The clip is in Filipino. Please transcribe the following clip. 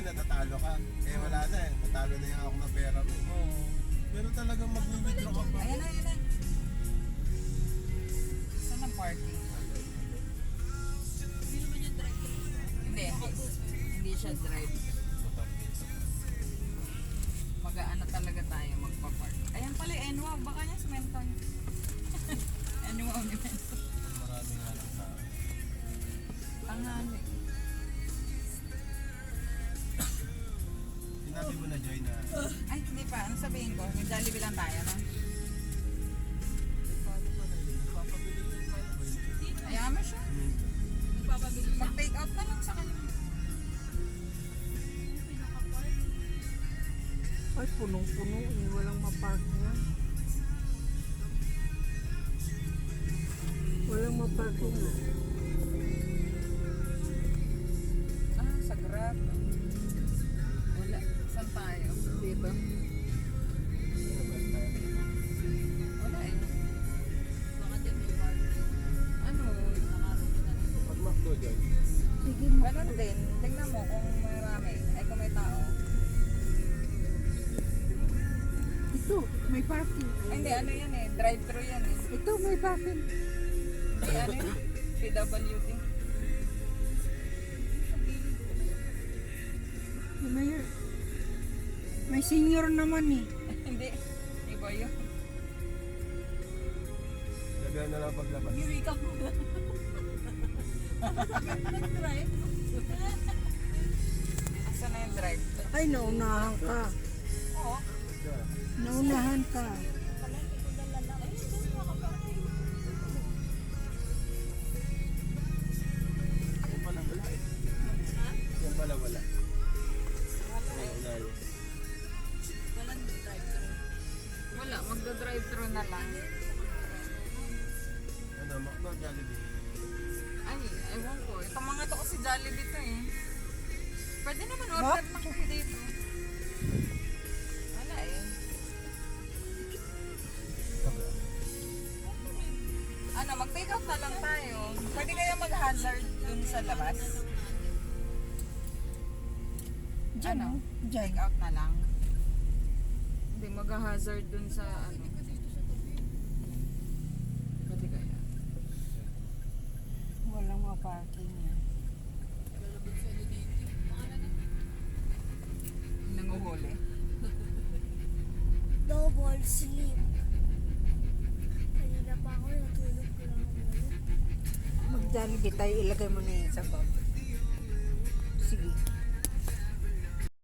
natatalo ka. Eh wala na eh. Natalo na yung ako ng pera mo. Oo. Pero talagang mag-withdraw ka pa. Ayan na, ayan na. Saan ang parking? Hindi, hindi siya drive. Mag-aano talaga tayo, magpa-park. Ayan pala, Enwa, baka niya sementon. Enwa, memento. Marami nga lang tao. Tanghali. Sinabi mo na, Joy, na Ay, hindi pa. Ano sabihin ko? May Jollibee lang tayo, no? paano ba na yun? Papabili yung kaya ba yun? Ayaw mo siya. Mag-take out na lang sa kanya. Ay, punong-puno eh. Walang mapark niya. Walang mapark niya. Ah, sa Grab. Wala. Saan tayo? Dito? Wala eh. Baka din may parking. Ano? Pag-McDo, Joy. Sige mo. Ganun din. Tingnan mo kung marami. Ay, kung may tao. Ito, may parking. Ay, hindi. Ano yan eh? Drive-thru yan eh. Ito, may parking. Hindi, ano yun? PWD. May senior naman eh. Hindi. Iba yun. Gabihan na lang paglabas. Giwika mo lang. Nag-drive. Asa na yung drive? Ay, naunahan ka. Oo. Naunahan ka. Yan pala wala eh. Yan pala wala. Ay, wala yun. Wala, magda-drive-thru na lang. Ano, McDo, Jollibee. Ay, ewan ko. Itong mga to kasi Jollibee to eh. Pwede naman order na kayo dito. Wala eh. Ano, mag-take out na lang tayo. Pwede kaya mag-hazard dun sa labas? Diyan, Ano? Diyan. Take out na lang. Hindi, mag-hazard dun sa ano. Pwede kaya? Walang maparking eh. Nanguhuli. Double sleep. Kanina pa ako, natulog ko lang ako. Mag-Jollibee tayo, ilagay mo na yun sa bag. Sige.